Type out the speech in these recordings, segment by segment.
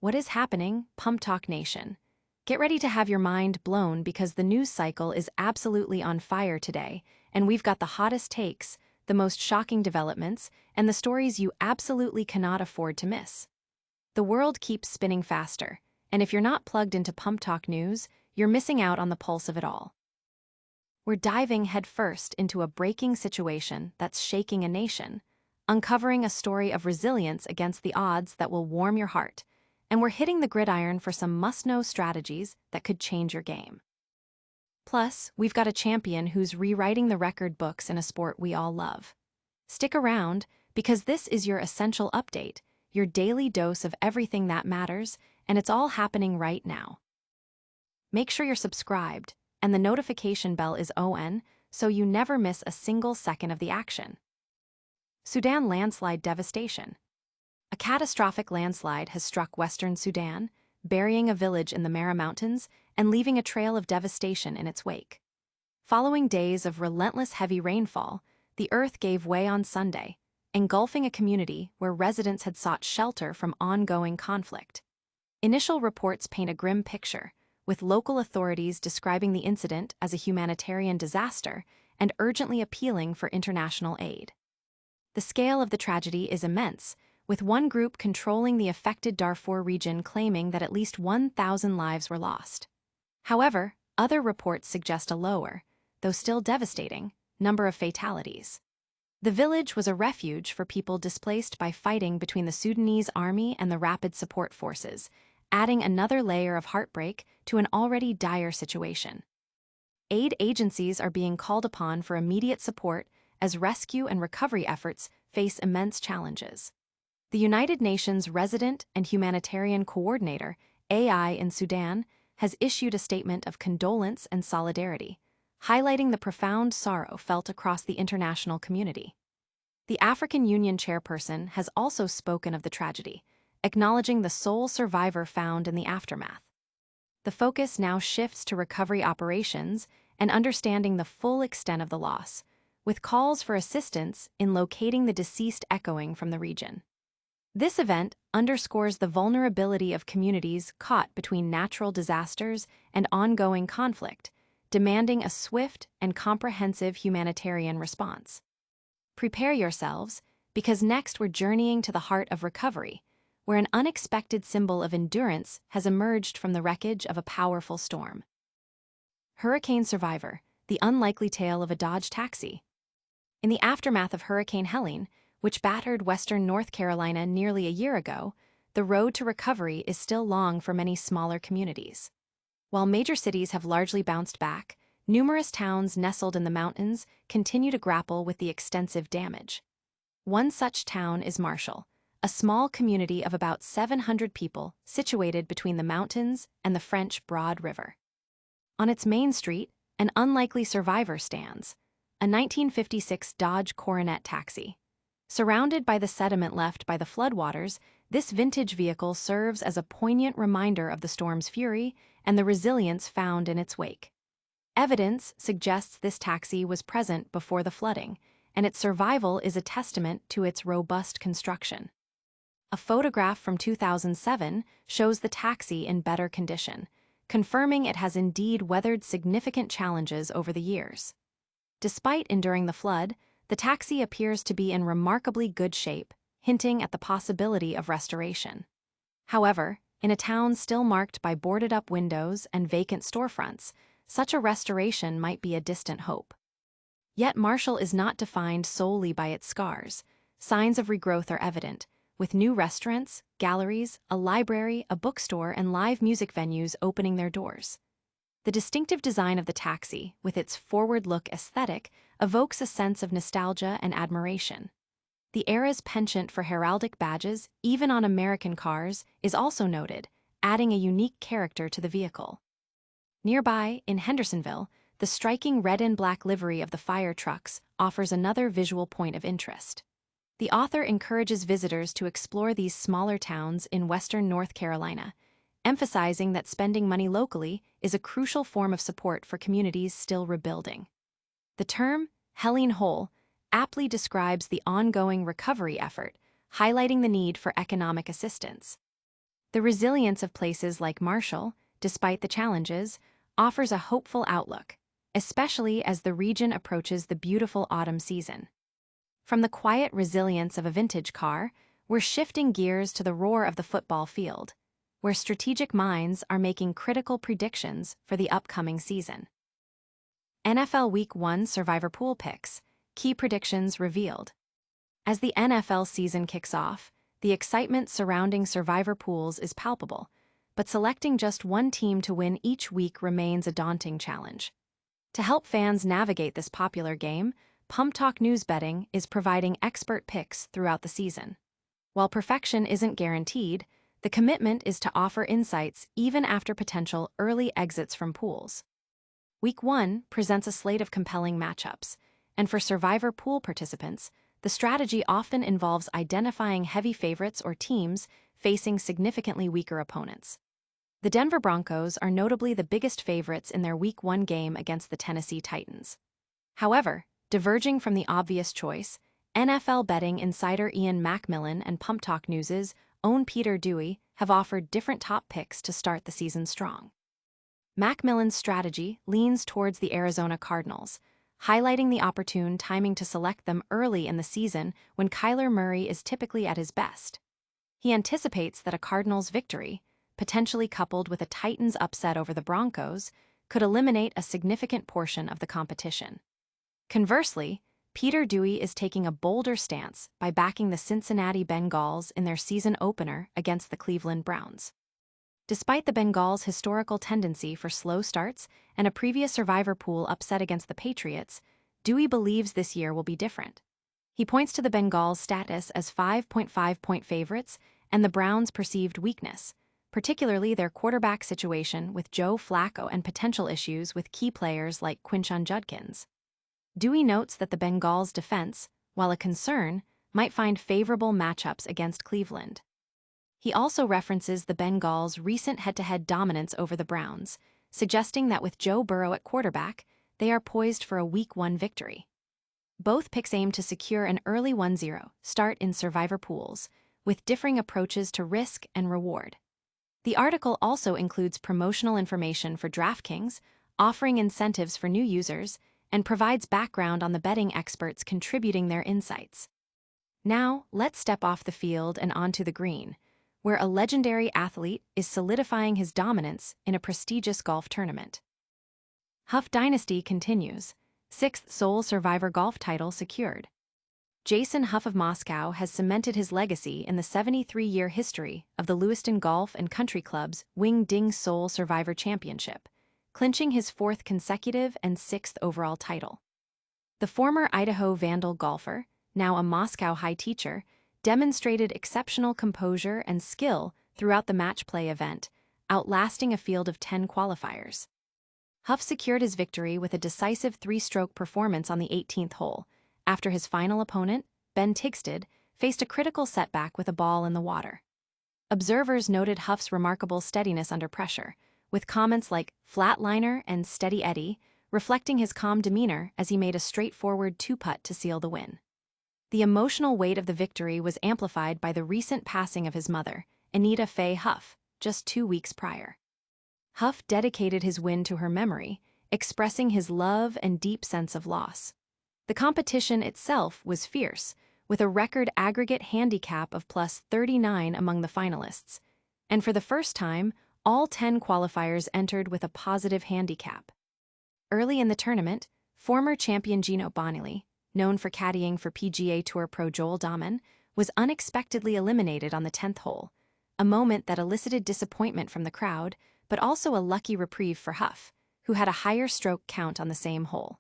What is happening, PumpTalk Nation? Get ready to have your mind blown because the news cycle is absolutely on fire today, and we've got the hottest takes, the most shocking developments, and the stories you absolutely cannot afford to miss. The world keeps spinning faster, and if you're not plugged into PumpTalk News, you're missing out on the pulse of it all. We're diving headfirst into a breaking situation that's shaking a nation, uncovering a story of resilience against the odds that will warm your heart, and we're hitting the gridiron for some must-know strategies that could change your game. Plus, we've got a champion who's rewriting the record books in a sport we all love. Stick around, because this is your essential update, your daily dose of everything that matters, and it's all happening right now. Make sure you're subscribed, and the notification bell is on, so you never miss a single second of the action. Sudan landslide devastation. A catastrophic landslide has struck western Sudan, burying a village in the Mara Mountains and leaving a trail of devastation in its wake. Following days of relentless heavy rainfall, the earth gave way on Sunday, engulfing a community where residents had sought shelter from ongoing conflict. Initial reports paint a grim picture, with local authorities describing the incident as a humanitarian disaster and urgently appealing for international aid. The scale of the tragedy is immense, with one group controlling the affected Darfur region claiming that at least 1,000 lives were lost. However, other reports suggest a lower, though still devastating, number of fatalities. The village was a refuge for people displaced by fighting between the Sudanese army and the Rapid Support Forces, adding another layer of heartbreak to an already dire situation. Aid agencies are being called upon for immediate support as rescue and recovery efforts face immense challenges. The United Nations Resident and Humanitarian Coordinator, AI in Sudan, has issued a statement of condolence and solidarity, highlighting the profound sorrow felt across the international community. The African Union chairperson has also spoken of the tragedy, acknowledging the sole survivor found in the aftermath. The focus now shifts to recovery operations and understanding the full extent of the loss, with calls for assistance in locating the deceased echoing from the region. This event underscores the vulnerability of communities caught between natural disasters and ongoing conflict, demanding a swift and comprehensive humanitarian response. Prepare yourselves, because next we're journeying to the heart of recovery, where an unexpected symbol of endurance has emerged from the wreckage of a powerful storm. Hurricane Survivor, the unlikely tale of a Dodge taxi. In the aftermath of Hurricane Helene, which battered western North Carolina nearly a year ago, the road to recovery is still long for many smaller communities. While major cities have largely bounced back, numerous towns nestled in the mountains continue to grapple with the extensive damage. One such town is Marshall, a small community of about 700 people situated between the mountains and the French Broad River. On its main street, an unlikely survivor stands, a 1956 Dodge Coronet taxi. Surrounded by the sediment left by the floodwaters, this vintage vehicle serves as a poignant reminder of the storm's fury and the resilience found in its wake. Evidence suggests this taxi was present before the flooding, and its survival is a testament to its robust construction. A photograph from 2007 shows the taxi in better condition, confirming it has indeed weathered significant challenges over the years. Despite enduring the flood, the taxi appears to be in remarkably good shape, hinting at the possibility of restoration. However, in a town still marked by boarded-up windows and vacant storefronts, such a restoration might be a distant hope. Yet Marshall is not defined solely by its scars. Signs of regrowth are evident, with new restaurants, galleries, a library, a bookstore, and live music venues opening their doors. The distinctive design of the taxi, with its forward-look aesthetic, evokes a sense of nostalgia and admiration. The era's penchant for heraldic badges, even on American cars, is also noted, adding a unique character to the vehicle. Nearby, in Hendersonville, the striking red and black livery of the fire trucks offers another visual point of interest. The author encourages visitors to explore these smaller towns in western North Carolina, emphasizing that spending money locally is a crucial form of support for communities still rebuilding. The term, Helene Hole, aptly describes the ongoing recovery effort, highlighting the need for economic assistance. The resilience of places like Marshall, despite the challenges, offers a hopeful outlook, especially as the region approaches the beautiful autumn season. From the quiet resilience of a vintage car, we're shifting gears to the roar of the football field, where strategic minds are making critical predictions for the upcoming season. NFL Week 1 Survivor Pool Picks, key predictions revealed. As the NFL season kicks off, the excitement surrounding Survivor pools is palpable, but selecting just one team to win each week remains a daunting challenge. To help fans navigate this popular game, PumpTalk News Betting is providing expert picks throughout the season. While perfection isn't guaranteed, the commitment is to offer insights even after potential early exits from pools. Week 1 presents a slate of compelling matchups, and for Survivor pool participants, the strategy often involves identifying heavy favorites or teams facing significantly weaker opponents. The Denver Broncos are notably the biggest favorites in their Week 1 game against the Tennessee Titans. However, diverging from the obvious choice, NFL betting insider Ian McMillan and PumpTalk News' own Peter Dewey have offered different top picks to start the season strong. McMillan's strategy leans towards the Arizona Cardinals, highlighting the opportune timing to select them early in the season when Kyler Murray is typically at his best. He anticipates that a Cardinals victory, potentially coupled with a Titans upset over the Broncos, could eliminate a significant portion of the competition. Conversely, Peter Dewey is taking a bolder stance by backing the Cincinnati Bengals in their season opener against the Cleveland Browns. Despite the Bengals' historical tendency for slow starts and a previous Survivor pool upset against the Patriots, Dewey believes this year will be different. He points to the Bengals' status as 5.5-point favorites and the Browns' perceived weakness, particularly their quarterback situation with Joe Flacco and potential issues with key players like Quinshon Judkins. Dewey notes that the Bengals' defense, while a concern, might find favorable matchups against Cleveland. He also references the Bengals' recent head-to-head dominance over the Browns, suggesting that with Joe Burrow at quarterback, they are poised for a Week 1 victory. Both picks aim to secure an early 1-0 start in Survivor pools, with differing approaches to risk and reward. The article also includes promotional information for DraftKings, offering incentives for new users, and provides background on the betting experts contributing their insights. Now, let's step off the field and onto the green, where a legendary athlete is solidifying his dominance in a prestigious golf tournament. Huff Dynasty continues, 6th sole Survivor golf title secured. Jason Huff of Moscow has cemented his legacy in the 73-year history of the Lewiston Golf and Country Club's Wing Ding Seoul Survivor Championship, clinching his 4th consecutive and 6th overall title. The former Idaho Vandal golfer, now a Moscow high teacher, demonstrated exceptional composure and skill throughout the match play event, outlasting a field of 10 qualifiers. Huff secured his victory with a decisive 3-stroke performance on the 18th hole, after his final opponent, Ben Tigsted, faced a critical setback with a ball in the water. Observers noted Huff's remarkable steadiness under pressure, with comments like flatliner and steady Eddie reflecting his calm demeanor as he made a straightforward 2-putt to seal the win. The emotional weight of the victory was amplified by the recent passing of his mother, Anita Faye Huff, just 2 weeks prior. Huff dedicated his win to her memory, expressing his love and deep sense of loss. The competition itself was fierce, with a record aggregate handicap of +39 among the finalists, and for the first time, all 10 qualifiers entered with a positive handicap. Early in the tournament, former champion Gino Bonili, known for caddying for PGA Tour pro Joel Dahmen, was unexpectedly eliminated on the 10th hole, a moment that elicited disappointment from the crowd, but also a lucky reprieve for Huff, who had a higher stroke count on the same hole.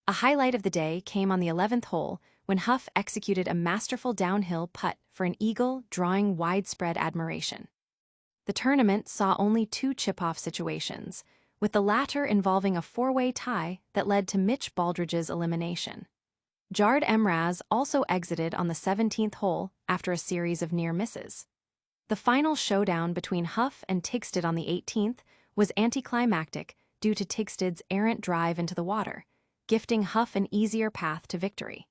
A highlight of the day came on the 11th hole when Huff executed a masterful downhill putt for an eagle, drawing widespread admiration. The tournament saw only 2 chip-off situations, with the latter involving a 4-way tie that led to Mitch Baldridge's elimination. Jard Emraz also exited on the 17th hole after a series of near misses. The final showdown between Huff and Tigsted on the 18th was anticlimactic due to Tigsted's errant drive into the water, gifting Huff an easier path to victory.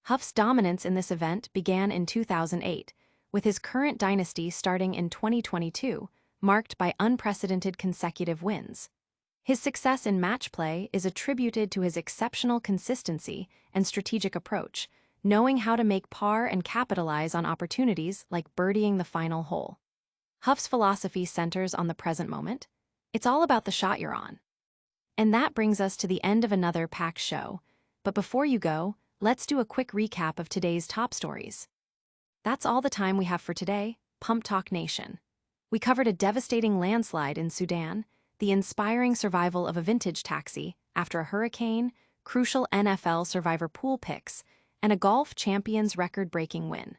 Huff's dominance in this event began in 2008, with his current dynasty starting in 2022, marked by unprecedented consecutive wins. His success in match play is attributed to his exceptional consistency and strategic approach, knowing how to make par and capitalize on opportunities like birdieing the final hole. Huff's philosophy centers on the present moment. It's all about the shot you're on. And that brings us to the end of another packed show. But before you go, let's do a quick recap of today's top stories. That's all the time we have for today, Pump Talk Nation. We covered a devastating landslide in Sudan, the inspiring survival of a vintage taxi after a hurricane, crucial NFL survivor pool picks, and a golf champion's record-breaking win.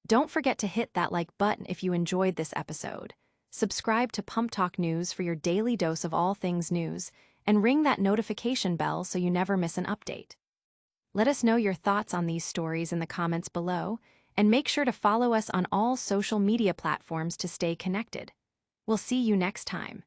Don't forget to hit that like button if you enjoyed this episode. Subscribe to Pump Talk News for your daily dose of all things news, and ring that notification bell so you never miss an update. Let us know your thoughts on these stories in the comments below, and make sure to follow us on all social media platforms to stay connected. We'll see you next time.